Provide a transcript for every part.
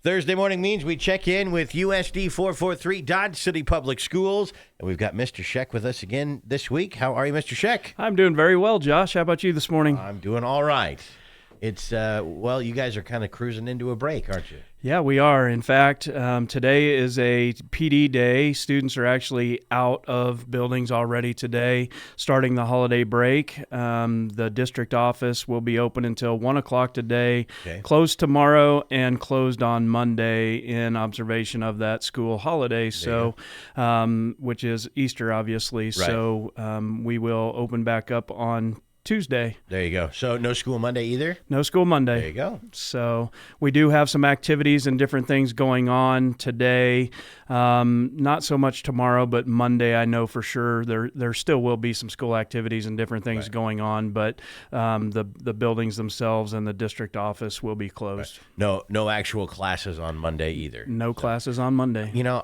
Thursday morning means we check in with USD 443 Dodge City Public Schools, and we've got Mr. Scheck with us again this week. How are you, Mr. Scheck? I'm doing very well, Josh. How about you this morning? I'm doing all right. It's, you guys are kind of cruising into a break, aren't you? Yeah, we are. In fact, today is a PD day. Students are actually out of buildings already today, starting the holiday break. The district office will be open until 1 o'clock today, closed tomorrow, and closed on Monday in observation of that school holiday, which is Easter, obviously. Right. So we will open back up on Tuesday. There you go. So no school Monday either? No school Monday. There you go. So we do have some activities and different things going on today. Not so much tomorrow, but Monday I know for sure there still will be some school activities and different things going on, but the buildings themselves and the district office will be closed. Right. No actual classes on Monday either. No classes on Monday. You know,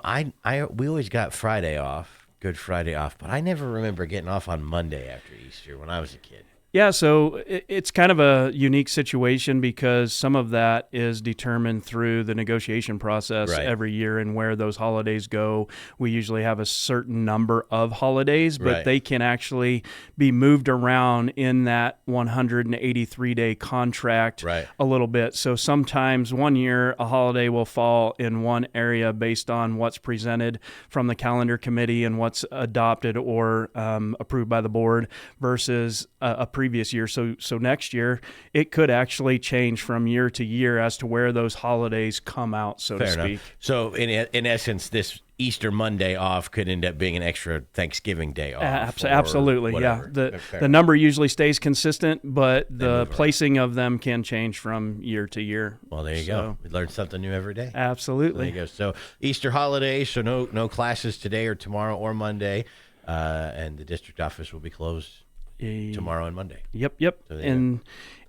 we always got Friday off, Good Friday off, but I never remember getting off on Monday after Easter when I was a kid. Yeah, so it's kind of a unique situation because some of that is determined through the negotiation process every year and where those holidays go. We usually have a certain number of holidays, but they can actually be moved around in that 183-day contract a little bit. So sometimes one year a holiday will fall in one area based on what's presented from the calendar committee and what's adopted or approved by the board versus a previous year. So next year, it could actually change from year to year as to where those holidays come out, so to speak. So in essence, this Easter Monday off could end up being an extra Thanksgiving day off. Absolutely, yeah. The number usually stays consistent, but the placing of them can change from year to year. Well, there you go. We learn something new every day. Absolutely. There you go. So Easter holiday, so no classes today or tomorrow or Monday, and the district office will be closed tomorrow and Monday. Yep. So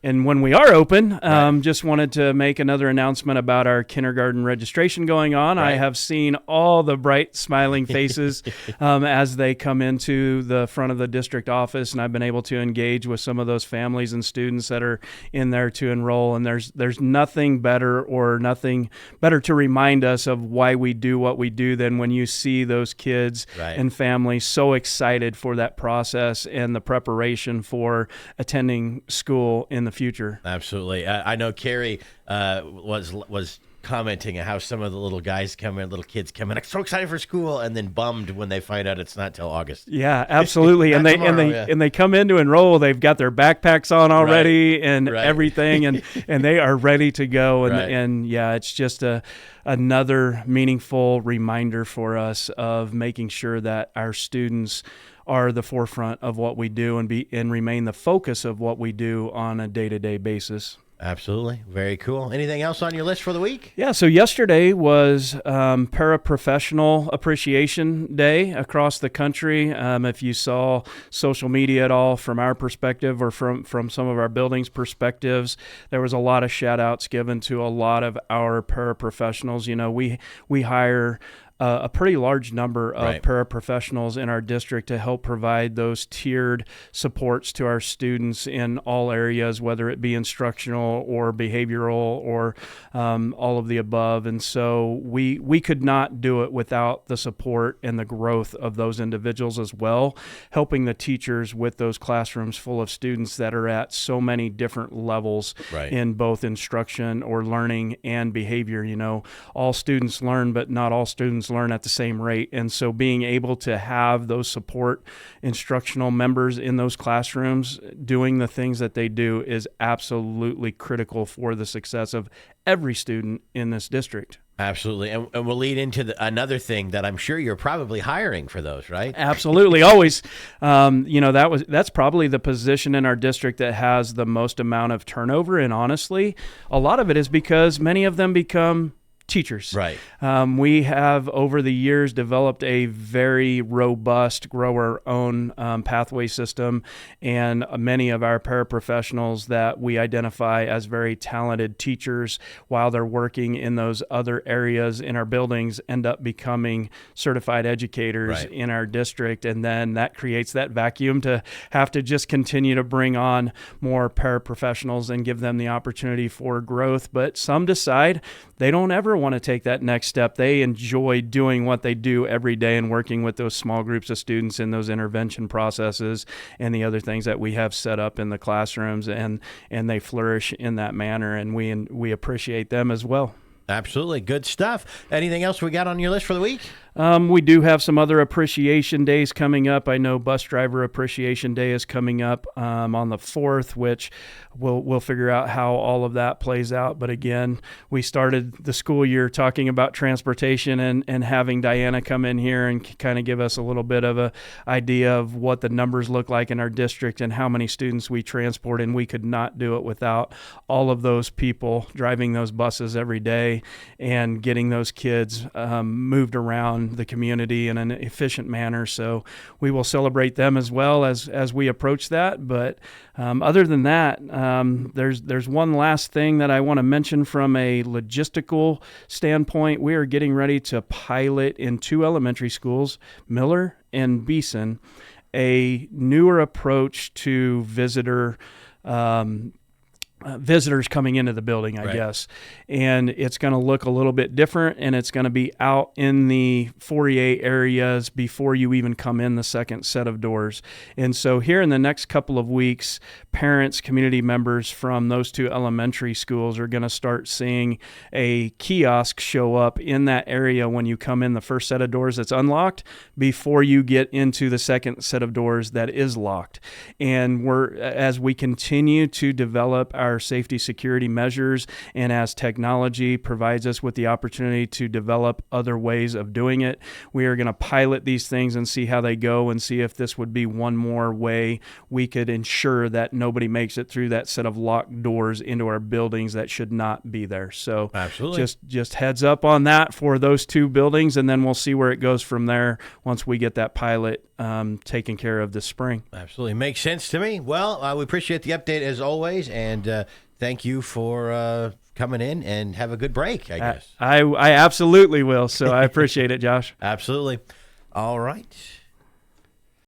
and when we are open, just wanted to make another announcement about our kindergarten registration going on. I have seen all the bright, smiling faces as they come into the front of the district office, and I've been able to engage with some of those families and students that are in there to enroll. And there's nothing better to remind us of why we do what we do than when you see those kids and families so excited for that process and the preparation for attending school in the future. Absolutely. I know Carrie was commenting on how some of the little kids come in, I'm so excited for school, and then bummed when they find out it's not till August. Yeah, absolutely. and they come in to enroll. They've got their backpacks on already and everything, and they are ready to go. And it's just another meaningful reminder for us of making sure that our students are the forefront of what we do and remain the focus of what we do on a day-to-day basis. Absolutely. Very cool. Anything else on your list for the week? Yeah, so yesterday was Paraprofessional Appreciation Day across the country. If you saw social media at all from our perspective or from some of our buildings' perspectives, there was a lot of shout-outs given to a lot of our paraprofessionals. You know, we hire a pretty large number of paraprofessionals in our district to help provide those tiered supports to our students in all areas, whether it be instructional or behavioral or all of the above. And so we could not do it without the support and the growth of those individuals as well, helping the teachers with those classrooms full of students that are at so many different levels in both instruction or learning and behavior. You know, all students learn, but not all students learn at the same rate. And so being able to have those support instructional members in those classrooms doing the things that they do is absolutely critical for the success of every student in this district. Absolutely. And we'll lead into another thing that I'm sure you're probably hiring for those, right? Absolutely. Always. That's probably the position in our district that has the most amount of turnover. And honestly, a lot of it is because many of them become teachers. Right. We have over the years developed a very robust grow our own pathway system, and many of our paraprofessionals that we identify as very talented teachers while they're working in those other areas in our buildings end up becoming certified educators in our district. And then that creates that vacuum to have to just continue to bring on more paraprofessionals and give them the opportunity for growth. But some decide they don't ever ever want to take that next step, they enjoy doing what they do every day and working with those small groups of students in those intervention processes and the other things that we have set up in the classrooms, and they flourish in that manner, and we appreciate them as well. Absolutely. Good stuff. Anything else we got on your list for the week? We do have some other appreciation days coming up. I know Bus Driver Appreciation Day is coming up on the 4th, which we'll figure out how all of that plays out. But again, we started the school year talking about transportation and having Diana come in here and kind of give us a little bit of a idea of what the numbers look like in our district and how many students we transport. And we could not do it without all of those people driving those buses every day and getting those kids moved around the community in an efficient manner. So we will celebrate them as well as we approach that. But other than that, there's one last thing that I want to mention from a logistical standpoint. We are getting ready to pilot in 2 elementary schools, Miller and Beeson, a newer approach to visitors coming into the building, I guess. And it's going to look a little bit different, and it's going to be out in the foyer areas before you even come in the second set of doors. And so here in the next couple of weeks, parents, community members from those 2 elementary schools are going to start seeing a kiosk show up in that area when you come in the first set of doors that's unlocked before you get into the second set of doors that is locked. And as we continue to develop our safety security measures, and as technology provides us with the opportunity to develop other ways of doing it, we are going to pilot these things and see how they go, and see if this would be one more way we could ensure that nobody makes it through that set of locked doors into our buildings that should not be there. So absolutely, just heads up on that for those 2 buildings, and then we'll see where it goes from there once we get that pilot taken care of this spring. Absolutely. Makes sense to me. Well, we appreciate the update as always, and thank you for coming in, and have a good break, I guess. I absolutely will, so I appreciate it, Josh. Absolutely. All right.